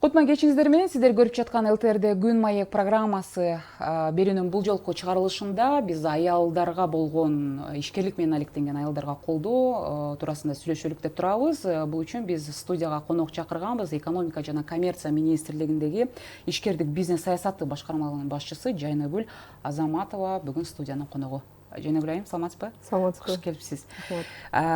Кутман кечиңиздер менен сиздер көрүп жаткан ЛТРде күн маек программасы берүүнүн бул жолку чыгарылышында биз аялдарга болгон ишкерлик менен алектенген аялдарга колдоо туурасында сүйлөшөлүк деп турабыз. Бул үчүн биз студияга конок чакырганбыз. Экономика жана коммерция министрлигиндеги ишкердик бизнес саясаты башкармалыгынын башчысы Жайнагүл Азаматова бүгүн студиянын коногу. Жайнагүл айым, саламатсызбы? Саламатсызбы. Куш келипсиз.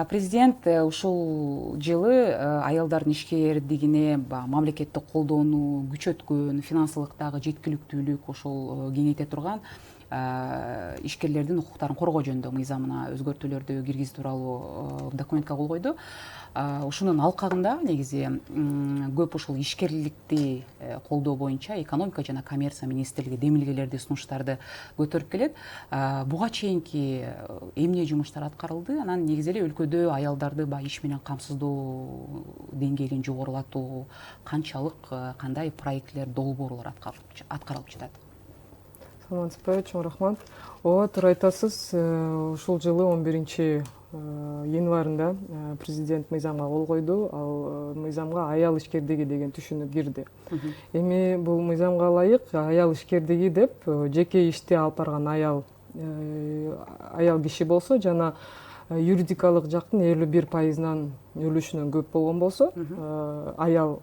Президент ушул жылы аялдардын ишкердигине мамлекеттик колдоону күчөткөн, финансылык дагы жеткиликтүүлүк ошол кеңейте турган ишкерлердин укуктарын коргоо жөнүндө мыйзамына өзгөртүүлөрдү киргизүү тууралуу документке кол койду. Ушунун алкагында негизи көп ушул ишкерликти колдоо боюнча экономика жана коммерция министрлиги демилгелерди, сунуштарды көтөрүп келет. Буга чейинки эмне жумуштар аткарылды? Анан негизи эле өлкөдө аялдарды иш менен камсыздоо деңгээлин жогорулатуу канчалык, кандай проектлер, долбоорлор аткарылып жатат? Саламатсызбы, чоң рахмат. Ооба, туура айтасыз. Ушул жылы 11 январында президент мыйзамга кол койду. Ал мыйзамга аял ишкердиги деген түшүнүк кирди. Эми бул мыйзамга ылайык аял ишкердиги деп жеке ишти алып барган аял киши болсо жана юридикалык жактын 51%-нан үлүшүнөн көп болгон болсо, аял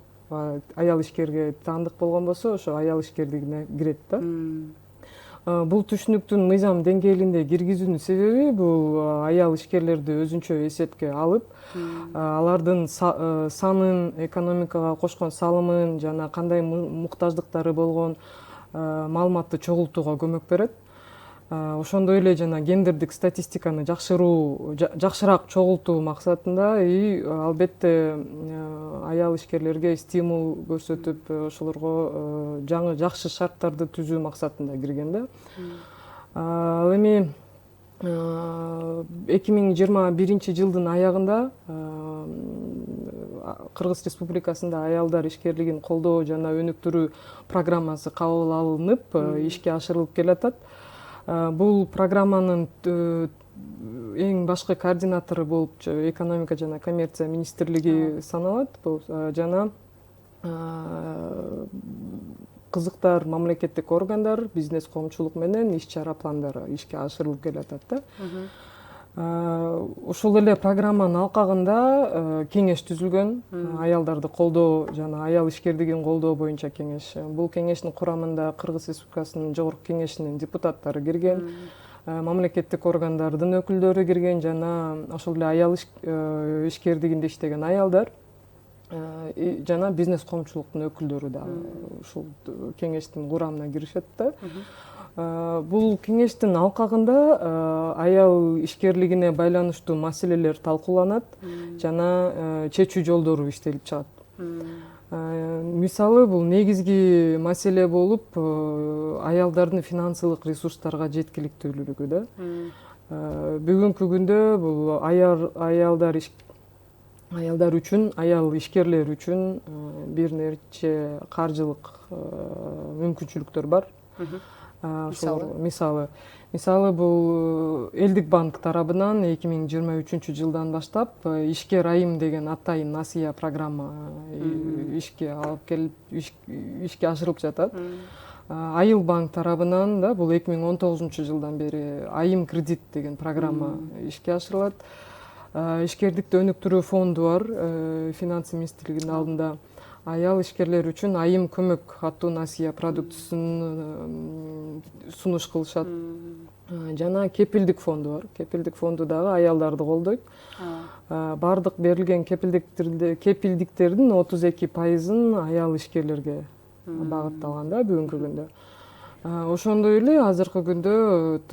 ишкерге таандык болгон болсо, ошо аял ишкердигине кирет да. Бул түшүнүктүн мыйзам деңгээлинде киргизүүнүн себеби бул аял ишкерлерди өзүнчө эсепке алып, алардын санын, экономикага кошкон салымын жана кандай муктаждыктары болгон маалыматты чогултууга көмөк берет. Ошондой эле жана гендердик статистиканы жакшыраак чогултуу максатында албетте аял ишкерлерге стимул көрсөтүп, ошолорго жаңы жакшы шарттарды түзүү максатында кирген да. Ал эми 2021 жылдын аягында Кыргыз Республикасында аялдар ишкерлигин колдоо жана өнүктүрүү программасы кабыл алынып, ишке ашырылып келатат. Бул программанын эң башкы координатору болуп экономика жана коммерция министрлиги саналат. Жана кызыктар мамлекеттик органдар, бизнес коомчулук менен иш-чара пландары ишке ашырылып келатат да. Ушул эле программанын алкагында кеңеш түзүлгөн, аялдарды колдоо жана аял ишкердигин колдоо боюнча кеңеш. Бул кеңештин курамында Кыргыз Республикасынын жогорку кеңешинин депутаттары кирген, мамлекеттик органдардын өкүлдөрү кирген жана ошол эле аял ишкердигинде иштеген аялдар жана бизнес коомчулуктун өкүлдөрү да ушул кеңештин курамына киришет да. Бул кеңештин алкагында аял ишкерлигине байланыштуу маселелер талкууланат жана чечүү жолдору иштелип чыгат. Мисалы, бул негизги маселе болуп аялдардын финансылык ресурстарга жеткиликтүүлүгү да. Бүгүнкү күндө бул аялдар үчүн, аял ишкерлер үчүн бир нече каржылык мүмкүнчүлүктөр бар. Мисалы бул Элдик банк тарабынан 2023 жылдан баштап ишкер айым деген атайын насыя программа ишке ашырылып жатат. Айыл банк тарабынан да бул 2019 жылдан бери айым кредит деген программа ишке ашырылат. Ишкердикти өнүктүрүү фонду бар, финансы министрлигинин алдында. Аял ишкерлер үчүн айым көмөк аттуу насыя продуктусун сунуш кылышат. Жана кепилдик фонду бар. Кепилдик фонду дагы аялдарды колдойт. Бардык берилген кепилдиктердин 32%-ын аял ишкерлерге багытталган да бүгүнкү күндө. Ошондой эле азыркы күндө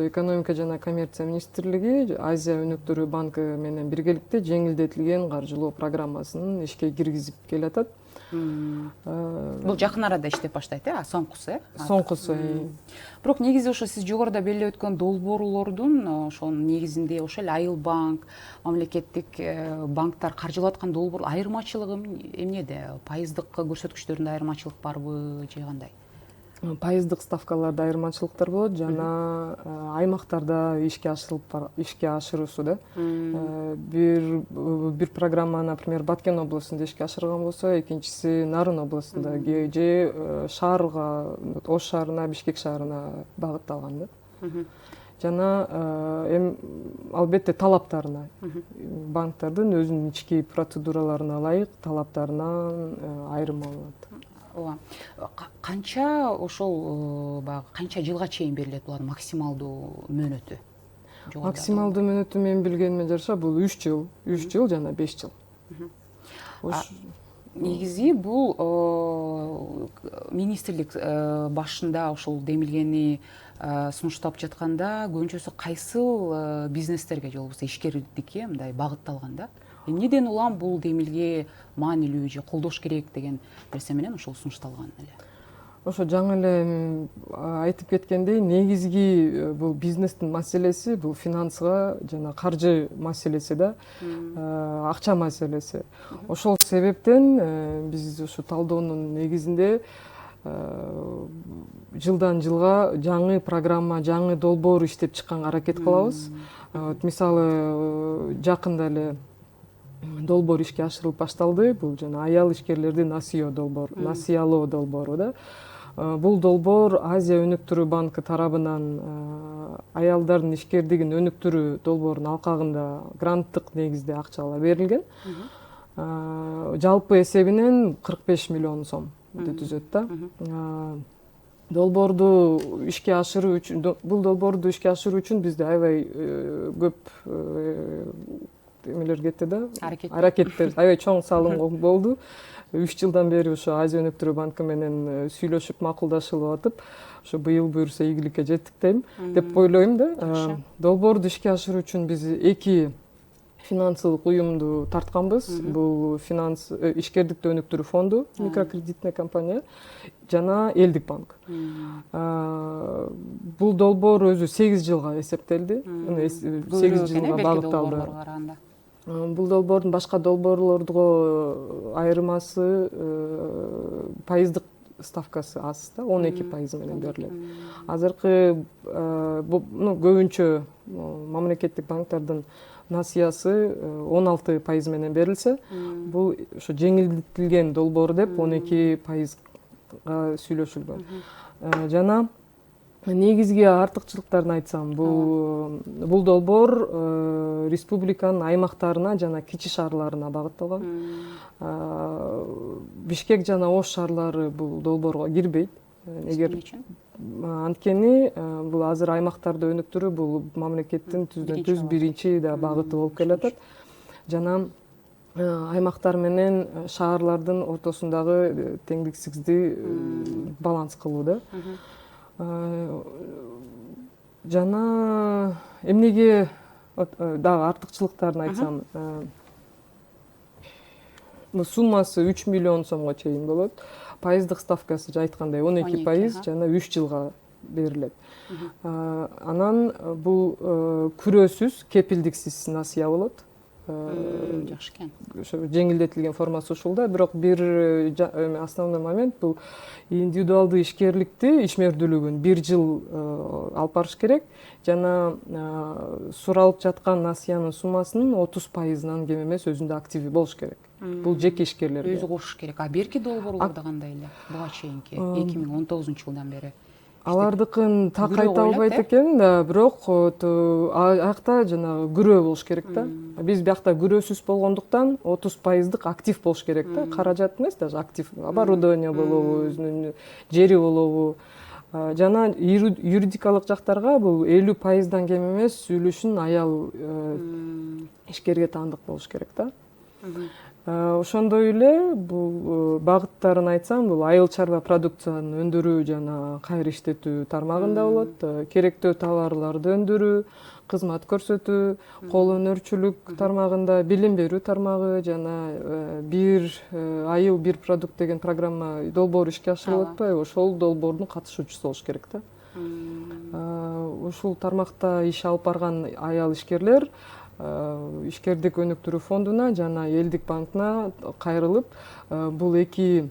экономика жана коммерция министрлиги Азия өнүктүрүү банкы менен биргеликте жеңилдетилген каржылоо программасын ишке киргизип келатат. Бул жакын арада иштеп баштайт, соңкусу, Соңкусу. Бирок негизи ошо сиз жогоруда белгилеп өткөн долбоорлордун ошонун негизинде ошол эле айыл банк, мамлекеттик банктар каржылап аткан долбоор айырмачылыгы эмнеде? Пайыздык көрсөткүчтөрүндө айырмачылык барбы же кандай? пайыздык ставкаларда айырмачылыктар болот жана аймактарда ишке ашыруусу да. Бир программа, например, Баткен областында ишке ашырылган болсо, экинчиси Нарын областында же шаарга, Ош шаарына, Бишкек шаарына багытталган да. Жана албетте талаптарына, банктардын өзүнүн ички процедураларына ылайык талаптарынан айрым алынат. Ооба. Канча ошол баягы канча жылга чейин берилет булардын максималдуу мөөнөтү? Максималдуу мөөнөтү мен билгениме жараша бул 3 жыл, 3 жыл жана 5 жыл. Негизи бул министрлик башында ошол демилгени сунуштап жатканда көбүнчөсү кайсыл бизнестерге же болбосо ишкерликке мындай багытталган да. Эмнеден улам бул демилге маанилүү же колдош керек деген нерсе менен ошол сунушталган эле. Ошо жаңы эле айтып кеткендей, негизги бул бизнестин маселеси бул финансыга жана каржы маселеси да, акча маселеси. Ошол себептен биз ушу талдоонун негизинде жылдан жылга жаңы программа, жаңы долбоор иштеп чыкканга аракет кылабыз. Мисалы, жакында эле долбоор ишке ашырылып башталды. Бул жана аял ишкерлерди насыялоо долбоору да. Бул долбоор Азия өнүктүрүү банкы тарабынан аялдардын ишкердигин өнүктүрүү долбоорунун алкагында гранттык негизде акчалар берилген. Жалпы эсебинен 45 миллион сом түзөт да. Долбоорду ишке ашыруу үчүн, бул долбоорду ишке ашыруу үчүн бизде аябай көп эмелер кетти да, аракеттер, аябай чоң салым болду. 3 жылдан бери ошо Азия өнүктүрүү банкы менен сүйлөшүп, макулдашылып атып, ошо быйыл буюрса ийгиликке жеттик деп ойлойм да. Долбоорду ишке ашыруу үчүн биз 2 финансылык уюмду тартканбыз. Бул ишкердикти өнүктүрүү фонду, микрокредитная компания жана Элдик банк. Бул долбоор өзү 8 жылга эсептелди. 8 жылга багытталды. Бул долбоордун башка долбоорлорго айырмасы пайыздык ставкасы аз да, 12% менен берилет. Азыркы көбүнчө мамлекеттик банктардын насыясы 16% менен берилсе, бул ошо жеңилдетилген долбоор деп 12%га сүйлөшүлгөн. Жана негизги артыкчылыктарын айтсам, бул долбоор республиканын аймактарына жана кичи шаарларына багытталган. Бишкек жана Ош шаарлары бул долбоорго кирбейт. Анткени бул азыр аймактарды өнүктүрүү бул мамлекеттин түз биринчи да багыты болуп келатат. Жана аймактар менен шаарлардын ортосундагы теңдиксиздикти баланс кылуу да. Жана эмнеге дагы артыкчылыктарын айтсам, суммасы 3 миллион сомго чейин болот. Пайыздык ставкасы айткандай 12% жана 3 жылга берилет. Анан бул күрөөсүз, кепилдиксиз насыя болот. Жакшы экен. Ошо жеңилдетилген формасы ушул да, бирок бир основной момент бул индивидуалдуу ишкерликти ишмердүүлүгүн 1 жыл алып барыш керек жана суралып жаткан насыянын суммасынын 30%-нан кем эмес өзүндө активи болуш керек. Бул жеке ишкерлерге. Өзү кошуш керек. Берки долбоорлордо кандай эле? Буга чейинки 2019-жылдан бери. Алардыкын так айта албайт экен да, бирок аякта жанагы күрөө болуш керек да. Биз биякта күрөөсүз болгондуктан 30%-дык актив болуш керек да. Каражат эмес, даже актив. Оборудование болобу, өзүнүн жери болобу. Жана юридикалык жактарга бул 50%-дан кем эмес үлүшүн аял ишкерге таандык болуш керек да. Ошондой эле бул багыттарын айтсам, бул айыл чарба продукциянын өндүрүү жана кайра иштетүү тармагында болот. Керектүү товарларды өндүрүү, кызмат көрсөтүү, кол өнөрчүлүк тармагында, билим берүү тармагы жана бир айыл бир продукт деген программа долбоор ишке ашырылып атпайбы? Ошол долбоордун катышуучусу болуш керек да. Ушул тармакта иш алып барган аял ишкерлер ишкердик өнүктүрүү фондуна жана Элдик банкына кайрылып, бул 2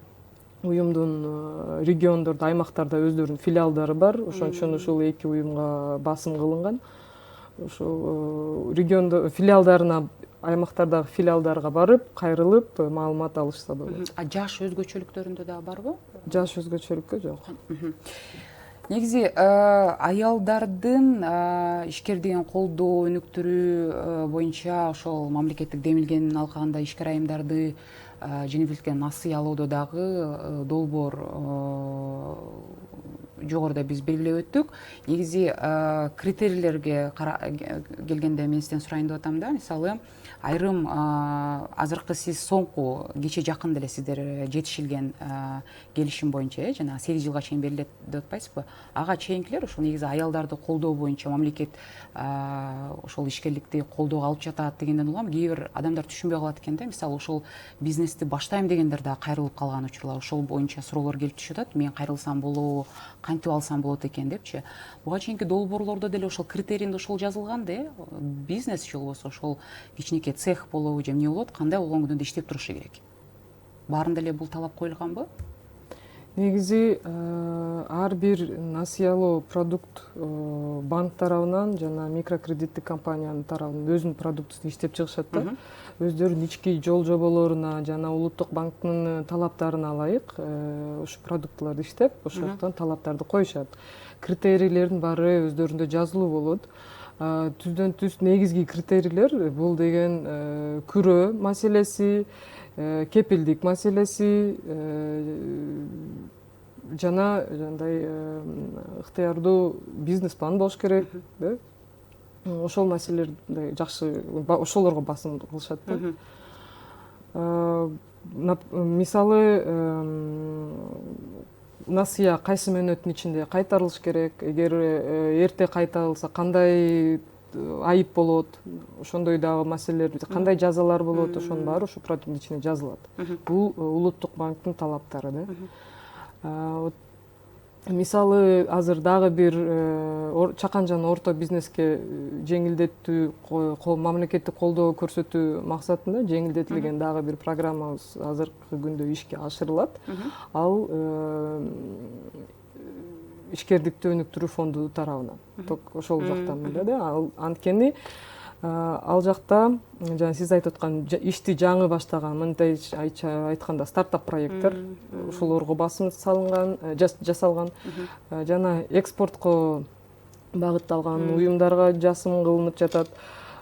уюмдун региондордо, аймактарда өздөрүнүн филиалдары бар. Ошон үчүн ушул эки уюмга басым кылынган. Ошол региондо филиалдарына, аймактардагы филиалдарга барып, кайрылып маалымат алышса болот. Жаш өзгөчөлүктөрүндө дагы барбы? Жаш өзгөчөлүккө жок. Негизи аялдардын ишкердигин колдоо өнүктүрүү боюнча ошол мамлекеттик демилгенин алкагында ишкер айымдарды жеңилдеткен насыялоодо дагы долбоор жогоруда биз белгилеп өттүк. Негизи критерийлерге келгенде мен сизден сурайын деп атам да, мисалы айрым азыркы сиз соңку кече жакын деле сиздер жетишилген келишим боюнча жана 8 жылга чейин берилет деп атпайсызбы? Ага чейинкилер ошол негизи аялдарды колдоо боюнча мамлекет ошол ишкерликти колдоого алып жатат дегенден улам кээ бир адамдар түшүнбөй калат экен да. Мисалы ошол бизнести баштайм дегендер дагы кайрылып калган учурлар, ошол боюнча суроолор келип түшүп атат. Мен кайрылсам болобу, кантип алсам болот экен депчи. Буга чейинки долбоорлордо деле ошол критерийинде ошол жазылган да, бизнес же болбосо ошол кичинекей цех болобу же эмне болот, кандай болгон күнүндө иштеп турушу керек. Баарында эле бул талап коюлганбы? Негизи ар бир насыялоо продукт банк тарабынан жана микрокредиттик компаниянын тарабынан өзүнүн продуктусун иштеп чыгышат да. Өздөрүнүн ички жол жоболоруна жана улуттук банктын талаптарына ылайык ушу продуктыларды иштеп, ошондон талаптарды коюшат. Критерийлердин баары өздөрүндө жазылуу болот. Түздөн түз негизги критерийлер бул деген күрөө маселеси, кепилдик маселеси жана жандай ыктыярдуу бизнес план болуш керек, да? Ошол маселелерди жакшы, ошолорго басым кылышат да. Мисалы насыя кайсы мөөнөттүн ичинде кайтарылыш керек, эгер эрте кайтарылса кандай айып болот, ошондой дагы маселелер, кандай жазалар болот, ошонун баары ошол продукттун ичине жазылат. Бул улуттук банктын талаптары да. Мисалы азыр дагы бир чакан жана орто бизнеске жеңилдетүү, мамлекеттик колдоо көрсөтүү максатында жеңилдетилген дагы бир программабыз азыркы күндө ишке ашырылат. Ал ишкердикти өнүктүрүү фонду тарабынан. Ошол жактан эле да. Анткени ал жакта жана сиз айтып аткан ишти жаңы баштаган, мындай айтканда стартап проекттер, ошолорго басым салынган, жасалган жана экспортко багытталган уюмдарга жасым кылынып жатат.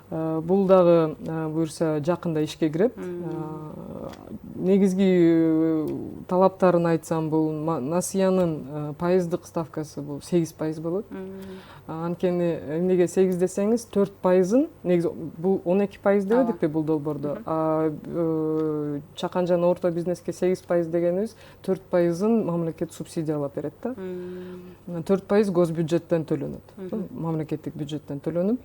Бул дагы буюрса жакында ишке кирет. Негизги талаптарын айтсам, бул насыянын пайыздык ставкасы бул 8% болот. Анткени эмнеге 8 десеңиз, 4%-ын негизи бул 12% дебедикпи бул долбоордо. Чакан жана орто бизнеске 8% дегенибиз 4%-ын мамлекет субсидиялап берет да. 4% госбюджеттен төлөнөт. Мамлекеттик бюджеттен төлөнүп.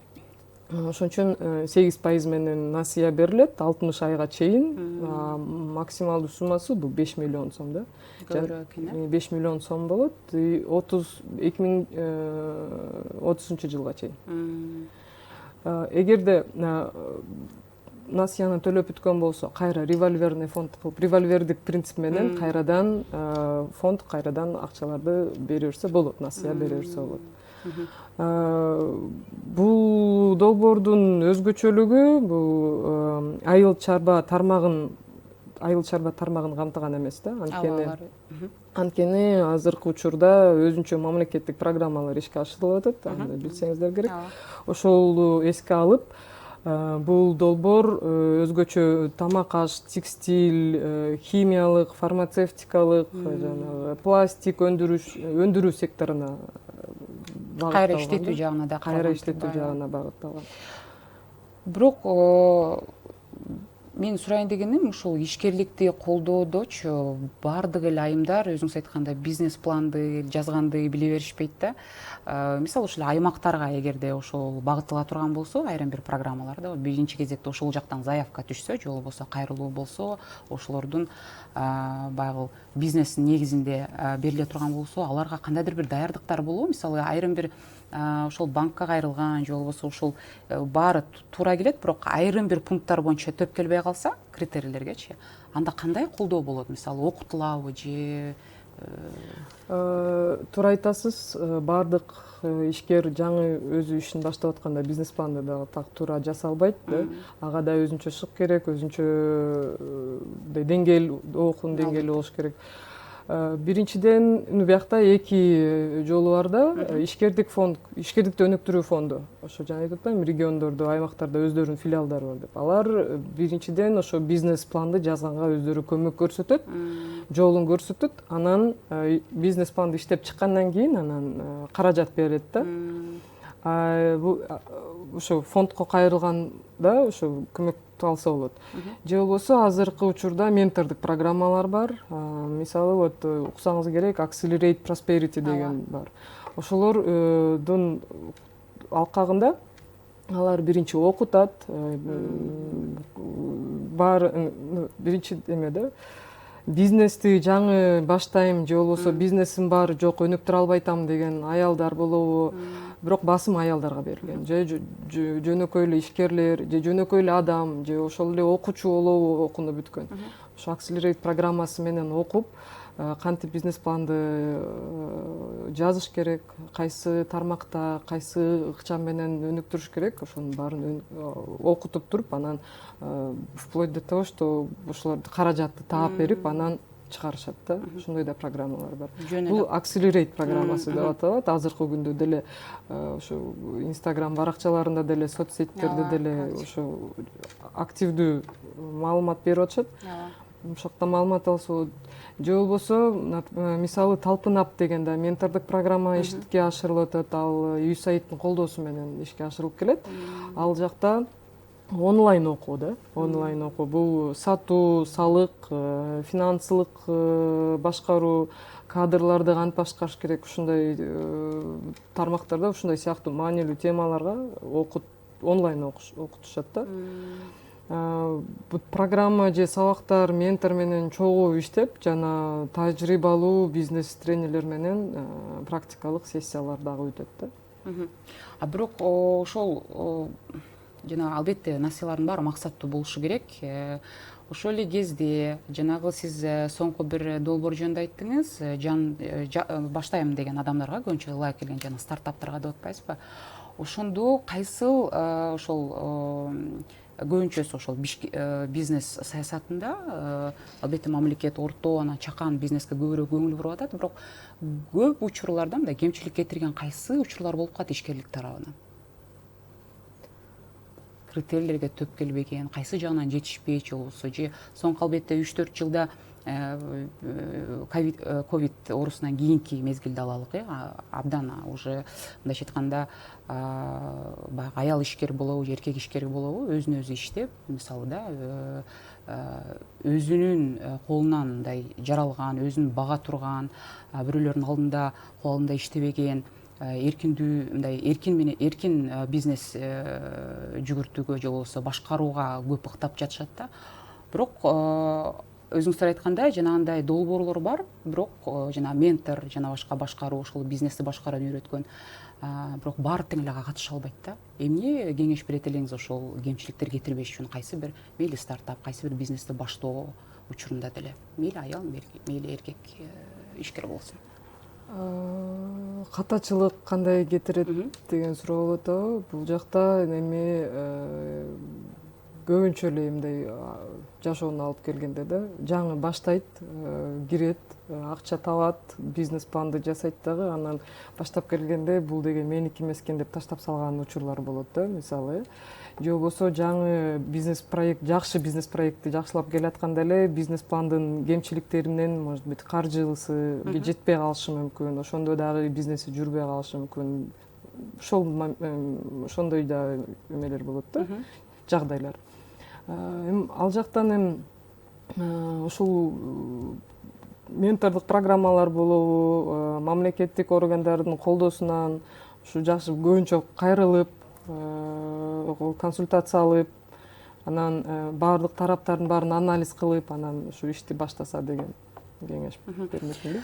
Ошон үчүн 8% менен насыя берилет 60 айга чейин. Максималдуу суммасы бул 5 миллион сом да. 5 миллион сом болот 2030 жылга чейин. Эгерде насыяны төлөп бүткөн болсо, кайра револьверный фонд кылып, револьвердик принцип менен кайрадан фонд кайрадан акчаларды бере берсе болот, насыя бере берсе болот. Бул долбоордун өзгөчөлүгү бул айыл чарба тармагын камтыган эмес да. Анткени азыркы учурда өзүнчө мамлекеттик программалар ишке ашырылып атат, аны билсеңиздер керек. Ошолду эске алып, бул долбоор өзгөчө тамак аш, текстиль, химиялык, фармацевтикалык, жана пластик өндүрүү секторуна кайра иштетүү жагына да багытталган. Бирок мен сурайын дегеним, ушул ишкерликти колдоодочу баардык эле айымдар өзүңүз айткандай бизнес планды жазганды биле беришпейт да. Мисалы ушул аймактарга эгерде ошол багыттала турган болсо, айрым бир программаларда биринчи кезекте ошол жактан заявка түшсө, же болбосо кайрылуу болсо, ошолордун баягы бизнестин негизинде бериле турган болсо, аларга кандайдыр бир даярдыктар болобу? Мисалы айрым бир ошол банкка кайрылган же болбосо ушул баары туура келет, бирок айрым бир пункттар боюнча төп келбей калса критерийлергечи, анда кандай колдоо болот? Мисалы окутулабы же? Туура айтасыз, баардык ишкер жаңы өзү ишин баштап атканда бизнес планды да так туура жасай албайт да. Ага да өзүнчө шык керек, өзүнчө деңгээл, окуунун деңгээли болуш керек. Биринчиден биякта эки жолу бар да. Ишкердик фонд, ишкердикти өнүктүрүү фонду. Ошо жана айтып атпаймынбы, региондордо, аймактарда өздөрүнүн филиалдары бар деп. Алар биринчиден ошо бизнес планды жазганга өздөрү көмөк көрсөтөт, жолун көрсөтөт, анан бизнес планды иштеп чыккандан кийин анан каражат берет да. Ошо фондко кайрылганда ошо көмөк алса болот. Же болбосо азыркы учурда ментордук программалар бар. Мисалы вот уксаңыз керек, Accelerate Prosperity деген бар. Ошолордун алкагында алар биринчи окутат, биринчи эмеде бизнести жаңы баштайм же болбосо бизнесим бар, жок өнүктүрө албайтам деген аялдар болобу, бирок басым аялдарга берилген. Же жөнөкөй эле ишкерлер, же жөнөкөй эле адам, же ошол эле окуучу болобу, окууну бүткөн. Ошо Accelerate программасы менен окуп, кантип бизнес планды жазыш керек, кайсы тармакта, кайсы ыкчам менен өнүктүрүш керек, ошонун баарын окутуп туруп, анан вплоть до того, что ошолорду каражатты таап берип, анан чыгарышат да. Ошондой да программалар бар. Бул Accelerate программасы деп аталат. Азыркы күндө деле ошо Instagram баракчаларында деле, соцсеттерде деле ошо активдүү маалымат берип атышат. Ошоктон маалымат алса болот. Же болбосо мисалы Талпынап деген да ментордук программа ишке ашырылып атат. Ал USAID-тин колдоосу менен ишке ашырылып келет. Ал жакта онлайн окуу да, онлайн окуу. Бул сатуу, салык, финансылык башкаруу, кадрларды кантип башкарыш керек, ушундай тармактарда ушундай сыяктуу маанилүү темаларга онлайн окутушат да. Бул программа же сабактар ментор менен чогуу иштеп, жана тажрыйбалуу бизнес тренерлер менен практикалык сессиялар дагы өтөт да. Бирок ошол жана албетте насыялардын баары максаттуу болушу керек. Ошол эле кезде жанагы сиз соңку бир долбоор жөнүндө айттыңыз, баштайм деген адамдарга, көбүнчө ылайык келген жана стартаптарга деп атпайсызбы? Ошондо кайсыл ошол көбүнчөсү ошол бизнес саясатында албетте мамлекет орто, анан чакан бизнеске көбүрөөк көңүл буруп атат, бирок көп учурларда мындай кемчилик кетирген кайсы учурлар болуп калат ишкерлик тарабынан? Критерийлерге төп келбеген, кайсы жагынан жетишпейчи болбосо, же соңку албетте 3-4 жылда ковид оорусунан кийинки мезгилди алалык, абдан уже мындайча айтканда баягы аял ишкер болобу же эркек ишкер болобу, өзүнө өзү иштеп, мисалы да өзүнүн колунан мындай жаралган, өзүн бага турган, бирөөлөрдүн алдында кол алдында иштебеген, эркин бизнес жүгүртүүгө же болбосо башкарууга көп ыктап жатышат да. Бирок өзүңүздөр айткандай жанагындай долбоорлор бар, бирок жана ментор жана башка башкаруу, ошол бизнести башкарууну үйрөткөн, бирок баары тең эле катыша албайт да. Эмне кеңеш берет элеңиз ошол кемчиликтер кетирбеш үчүн? Кайсы бир мейли стартап, кайсы бир бизнести баштоо учурунда деле, мейли аял, мейли эркек ишкер болсун? Катачылык кандай кетирет деген суроо болот да. Бул жакта эми көбүнчө эле мындай жашоону алып келгенде да, жаңы баштайт, кирет, акча табат, бизнес планды жасайт дагы, анан баштап келгенде бул деген меники эмес экен деп таштап салган учурлар болот да, мисалы. Же болбосо жаңы жакшы бизнес проектти жакшылап келатканда эле бизнес пландын кемчиликтеринен, может быть, каржысы жетпей калышы мүмкүн, ошондо дагы бизнеси жүрбөй калышы мүмкүн. Ошондой да эмелер болот да, жагдайлар. Ал жактан ушул ментордук программалар болобу, мамлекеттик органдардын колдоосунан ушу жакшы көбүнчө кайрылып, консультация алып, анан баардык тараптардын баарын анализ кылып, анан ушу ишти баштаса деген кеңеш бермекмин да.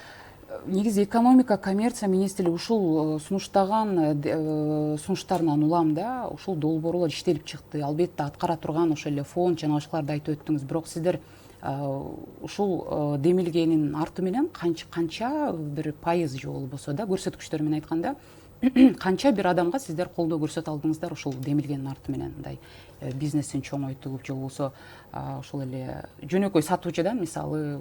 негизи экономика коммерция министрлиги ушул сунуштаган сунуштарынан улам да ушул долбоорлор иштелип чыкты. Албетте аткара турган ошол эле фонд жана башкаларды айтып өттүңүз. Бирок сиздер ушул демилгенин арты менен канча бир пайыз же болбосо да көрсөткүчтөр менен айтканда канча бир адамга сиздер колдоо көрсөтө алдыңыздар ушул демилгенин арты менен, мындай бизнесин чоңойтуп же болбосо ошол эле жөнөкөй сатуучудан мисалы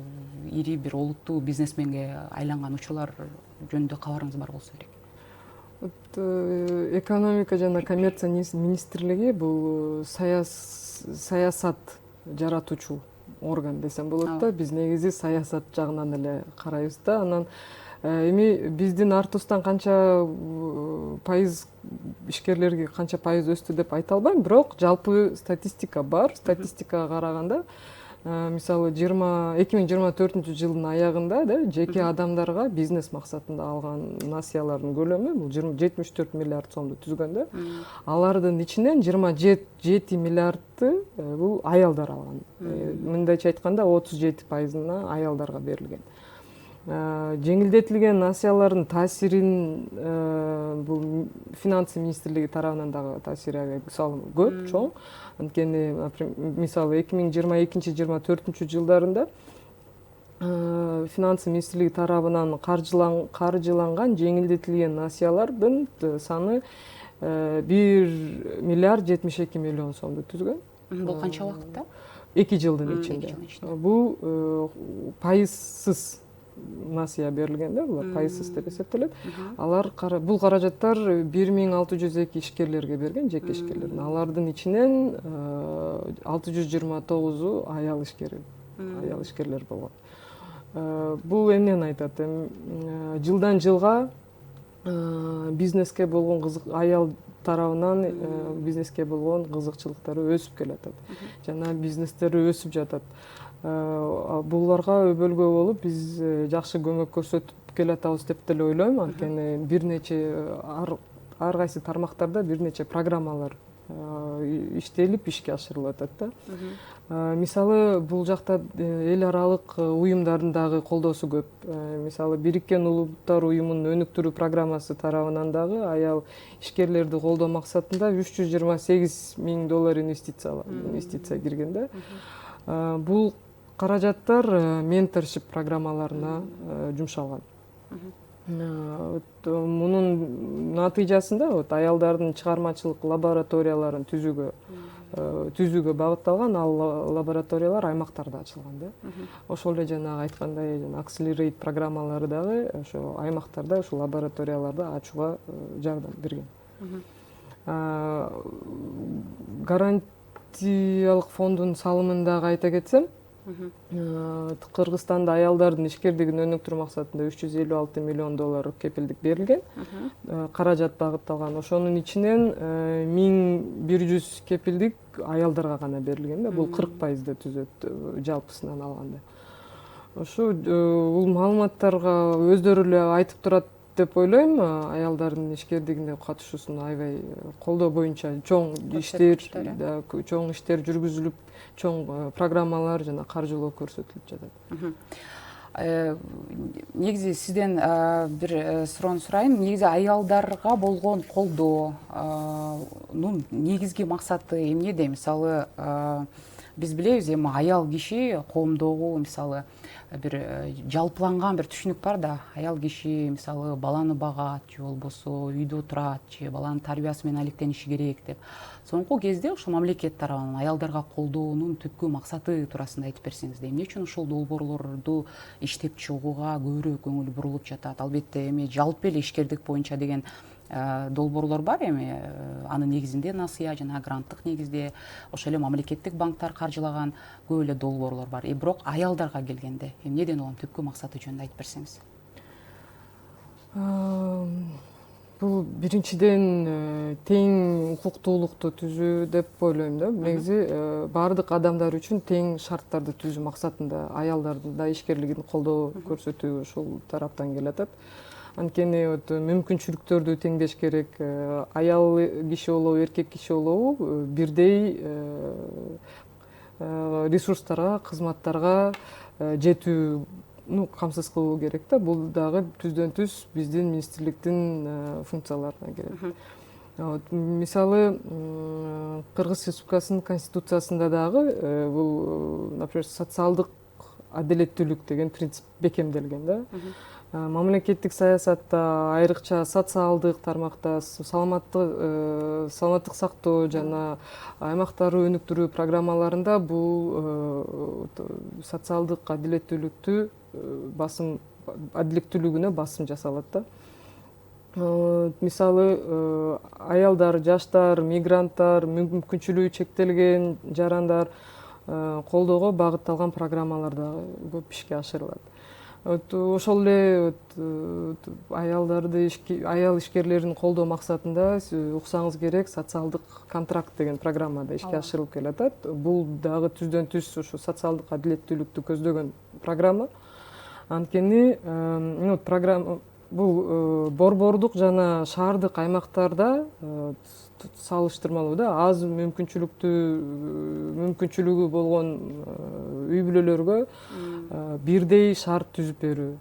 ири бир олуттуу бизнесменге айланган учурлар жөнүндө кабарыңыз бар болсо керек. Экономика жана коммерция министрлиги бул саясат жаратуучу орган десем болот да. Биз негизи саясат жагынан эле карайбыз да. Анан эми биздин артыбыздан канча пайыз ишкерлерге канча пайыз өстү деп айта албайм, бирок жалпы статистика бар. Статистикага караганда мисалы 2024-жылдын аягында да жеке адамдарга бизнес максатында алган насыялардын көлөмү бул 74 миллиард сомду түзгөн да. Алардын ичинен 27 миллиарды бул аялдар алган. Мындайча айтканда 37%-ына аялдарга берилген. Жеңилдетилген насыялардын таасирин бул финансы министрлиги тарабынан дагы таасири көп, чоң. Анткени мисалы 2022-24 жылдарында финансы министрлиги тарабынан каржыланган жеңилдетилген насыялардын саны 1 миллиард 72 миллион сомду түзгөн. Бул канча убакытта? 2 жылдын ичинде. Бул пайызсыз насыя берилген да, булар пайызсыз деп эсептелет. Бул каражаттар 1602 ишкерлерге берген, жеке ишкерлердин. Алардын ичинен 629-у аял ишкерлер болгон. Бул эмнени айтат? Жылдан жылга бизнеске болгон аял тарабынан бизнеске болгон кызыкчылыктары өсүп келатат. Жана бизнестери өсүп жатат. Буларга өбөлгө болуп биз жакшы көмөк көрсөтүп келатабыз деп деле ойлойм. Анткени бир нече ар кайсы тармактарда бир нече программалар иштелип ишке ашырылып атат да. Мисалы бул жакта эл аралык уюмдардын дагы колдоосу көп. Мисалы Бириккен Улуттар уюмунун өнүктүрүү программасы тарабынан дагы аял ишкерлерди колдоо максатында $328 миң инвестиция кирген да. Бул каражаттар менторшип программаларына жумшалган. Мунун натыйжасында аялдардын чыгармачылык лабораторияларын түзүүгө багытталган, ал лабораториялар аймактарда ачылган да. Ошол эле жана айткандай Accelerate программалары дагы ошо аймактарда ошол лабораторияларды ачууга жардам берген. Гарантиялык фонддун салымын дагы айта кетсем, Кыргызстанда аялдардын ишкерлигин өнүктүрүү максатында $356 миллион кепилдик берилген. Каражат багытталган. Ошонун ичинен 1100 кепилдик аялдарга гана берилген да. Бул 40%-ды түзөт жалпысынан алганда. Ошо бул маалыматтарга өздөрү эле айтып турат деп ойлойм. Аялдардын ишкерлигине катышуусун аябай колдоо боюнча чоң иштер жүргүзүлүп, чоң программалар жана каржылоо көрсөтүлүп жатат. Негизи сизден бир суроону сурайын. Негизи аялдарга болгон колдоонун негизги максаты эмнеде? Мисалы биз билебиз эми аял киши коомдогу мисалы бир жалпыланган бир түшүнүк бар да. Аял киши мисалы баланы багат же болбосо үйдө турат же баланын тарбиясы менен алектениши керек деп. Соңку кезде ошо мамлекет тарабынан аялдарга колдоонун түпкү максаты туурасында айтып берсеңиз, эмне үчүн ушул долбоорлорду иштеп чыгууга көбүрөөк көңүл бурулуп жатат? Албетте эми жалпы эле ишкердик боюнча деген долбоорлор бар, эми анын негизинде насыя жана гранттык негизде ошол эле мамлекеттик банктар каржылаган көп эле долбоорлор бар. Бирок аялдарга келгенде эмнеден улам түпкү максаты жөнүндө айтып берсеңиз. Бул биринчиден тең укуктуулукту түзүү деп ойлойм да. Негизи баардык адамдар үчүн тең шарттарды түзүү максатында аялдардын да ишкерлигин колдоо көрсөтүү ушул тараптан келатат. Анткени мүмкүнчүлүктөрдү теңдеш керек. Аял киши болобу, эркек киши болобу бирдей ресурстарга, кызматтарга жетүү камсыз кылуу керек да. Бул дагы түздөн түз биздин министрликтин функцияларына кирет. Вот, мисалы Кыргыз Республикасынын конституциясында дагы бул, например, социалдык адилеттүүлүк деген принцип бекемделген да. Мамлекеттик саясатта айрыкча социалдык тармакта саламаттык сактоо жана аймактарды өнүктүрүү программаларында бул социалдык адилеттүүлүгүнө басым жасалат да. Мисалы аялдар, жаштар, мигранттар, мүмкүнчүлүгү чектелген жарандар колдоого багытталган программалар дагы көп ишке ашырылат. Ошол эле аял ишкерлерин колдоо максатында уксаңыз керек, социалдык контракт деген программа да ишке ашырылып келатат. Бул дагы түздөн түз ушу социалдык адилеттүүлүктү көздөгөн программа. Анткени программа бул борбордук жана шаардык аймактарда салыштырмалуу да аз мүмкүнчүлүгү болгон үй бүлөлөргө бирдей шарт түзүп берүү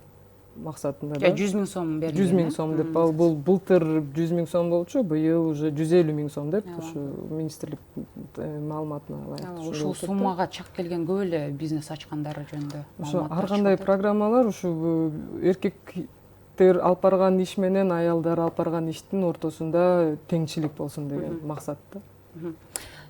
максатында да. 100 000 сом берилген. 100 000 сом деп, бул былтыр 100 000 сом болчу, быйыл уже 150 000 сом деп ушу министрлик маалыматына ылайык. Ушул суммага чак келген көп эле бизнес ачкандар жөнүндө. Ошо ар кандай программалар ушу эркектер алып барган иш менен аялдар алып барган иштин ортосунда теңчилик болсун деген максатта.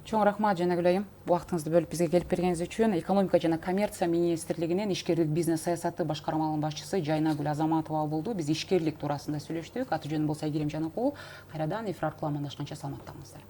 Чоң рахмат Жанагүл айым, убактыңызды бөлүп бизге келип бергениңиз үчүн. Экономика жана коммерция министрлигинин ишкерлик бизнес саясаты башкармалыгынын башчысы Жайнагүл Азаматова болду. Биз ишкерлик туурасында сүйлөштүк. Аты жөнүм болсо Айгерим Жанакул. Кайрадан эфир аркылуу амандашканча саламаттаңыздар.